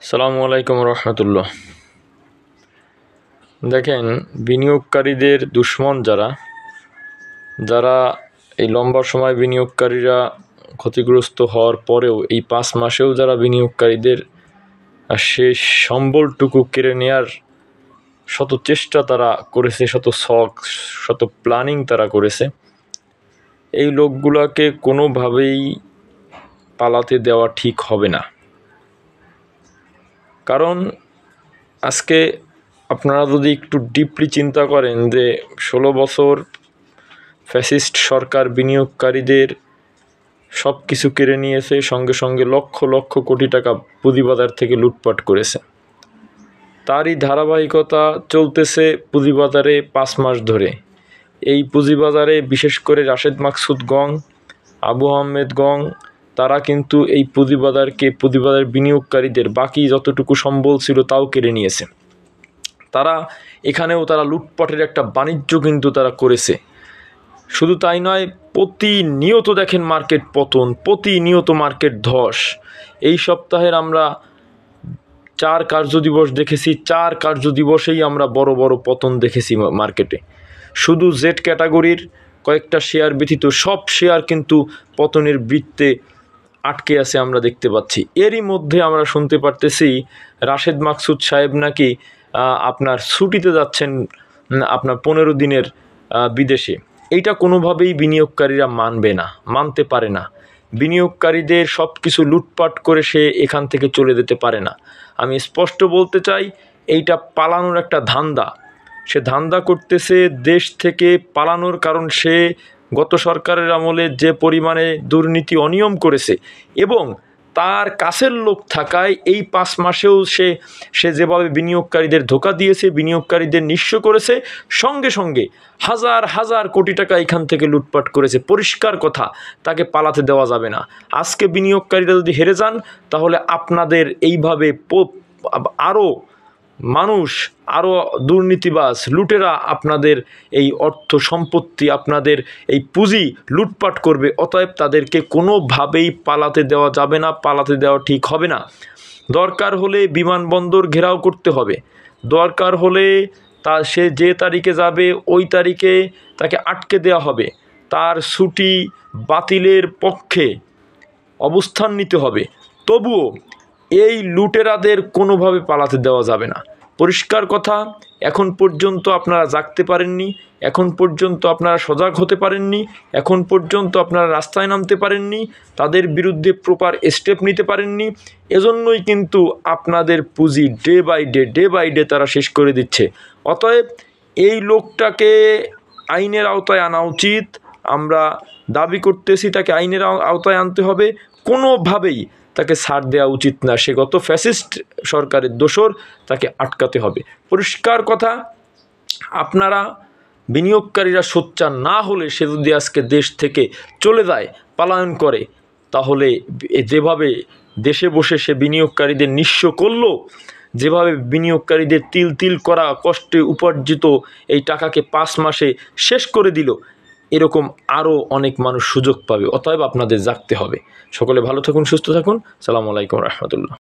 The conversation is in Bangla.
আসসালামু আলাইকুম রহমতুল্লাহ। দেখেন, বিনিয়োগকারীদের দুশ্মন যারা যারা এই লম্বা সময় বিনিয়োগকারীরা ক্ষতিগ্রস্ত হওয়ার পরেও এই 5 মাসেও যারা বিনিয়োগকারীদের শেষ সম্বলটুকু কেড়ে নেয়ার শত চেষ্টা তারা করেছে, শত প্ল্যানিং তারা করেছে, এই লোকগুলোকে কোনোভাবেই পালাতে দেওয়া ঠিক হবে না। কারণ আজকে আপনারা যদি একটু ডিপলি চিন্তা করেন যে 16 বছর ফ্যাসিস্ট সরকার বিনিয়োগকারীদের সব কিছু কেড়ে নিয়েছে, সঙ্গে সঙ্গে লক্ষ লক্ষ কোটি টাকা পুঁজিবাজার থেকে লুটপাট করেছে। তারই ধারাবাহিকতা চলতেছে পুঁজিবাজারে 5 মাস ধরে। এই পুঁজিবাজারে বিশেষ করে রাশেদ মাকসুদ গং, আবু আহমেদ গং, তারা কিন্তু এই পুঁজিবাজার বিনিয়োগকারীদের বাকি যতটুকু সম্বল ছিল তাও কেড়ে নিয়েছে। এখানেও তারা লুটপাটের একটা বাণিজ্য কিন্তু তারা করেছে। শুধু তাই নয়, প্রতিনিয়ত দেখেন মার্কেট পতন, প্রতিনিয়ত মার্কেট ধস। এই সপ্তাহের আমরা 4 কার্যদিবস দেখেছি, 4 কার্যদিবসেই আমরা বড় বড় পতন দেখেছি মার্কেটে। শুধু জেড ক্যাটাগরির কয়েকটা শেয়ার ব্যতীত সব শেয়ার কিন্তু পতনের বৃত্তে আটকে আছে আমরা দেখতে পাচ্ছি। এরই মধ্যে আমরা শুনতে পারতেছি রাশেদ মাকসুদ সাহেব নাকি আপনার ছুটিতে যাচ্ছেন, আপনার 15 দিনের বিদেশে। এইটা কোনোভাবেই বিনিয়োগকারীরা মানতে পারে না। বিনিয়োগকারীদের সব কিছু লুটপাট করে সে এখান থেকে চলে যেতে পারে না। আমি স্পষ্ট বলতে চাই, এইটা পালানোর একটা ধান্দা। সে ধান্দা করতেছে দেশ থেকে পালানোর, কারণ সে গত সরকারের আমলে যে পরিমাণে দুর্নীতি অনিয়ম করেছে এবং তার কাছের লোক থাকায় এই 5 মাসেও সে যেভাবে বিনিয়োগকারীদের ধোঁকা দিয়েছে, বিনিয়োগকারীদের নিঃস্ব করেছে, সঙ্গে সঙ্গে হাজার হাজার কোটি টাকা এখান থেকে লুটপাট করেছে। পরিষ্কার কথা, তাকে পালাতে দেওয়া যাবে না। আজকে বিনিয়োগকারীরা যদি হেরে যান, তাহলে আপনাদের এইভাবে আরও দুর্নীতিবাজ লুটেরা আপনাদের এই অর্থ সম্পত্তি, আপনাদের এই পুঁজি লুটপাট করবে। অতএব তাদেরকে কোনোভাবেই পালাতে দেওয়া যাবে না, পালাতে দেওয়া ঠিক হবে না। দরকার হলে বিমানবন্দর ঘেরাও করতে হবে, দরকার হলে সে যে তারিখে যাবে ওই তারিখে তাকে আটকে দেওয়া হবে, তার ছুটি বাতিলের পক্ষে অবস্থান নিতে হবে। তবুও এই লুটেরাদের কোনোভাবে পালাতে দেওয়া যাবে না। পরিষ্কার কথা, এখন পর্যন্ত আপনারা জাগতে পারেননি, এখন পর্যন্ত আপনারা সজাগ হতে পারেননি, এখন পর্যন্ত আপনারা রাস্তায় নামতে পারেননি, তাদের বিরুদ্ধে প্রপার স্টেপ নিতে পারেননি। এজন্যই কিন্তু আপনাদের পুঁজি ডে বাই ডে তারা শেষ করে দিচ্ছে। অতএব এই লোকটাকে আইনের আওতায় আনা উচিত। আমরা দাবি করতেছি তাকে আইনের আওতায় আনতে হবে। কোনোভাবেই তাকে ছাড় দেওয়া উচিত না। সে গত ফ্যাসিস্ট সরকারের দোসর, তাকে আটকাতে হবে। পরিষ্কার কথা, আপনারা বিনিয়োগকারীরা সোচ্চার না হলে সে যদি আজকে দেশ থেকে চলে যায়, পলায়ন করে, তাহলে যেভাবে দেশে বসে সে বিনিয়োগকারীদের নিঃস্ব করলো, যেভাবে বিনিয়োগকারীদের তিল তিল করা কষ্টে উপার্জিত এই টাকাকে 5 মাসে শেষ করে দিল, এরকম আরও অনেক মানুষ সুযোগ পাবে। অতএব আপনাদের জাগতে হবে। সকলে ভালো থাকুন, সুস্থ থাকুন। আসসালামু আলাইকুম রহমতুল্লাহ।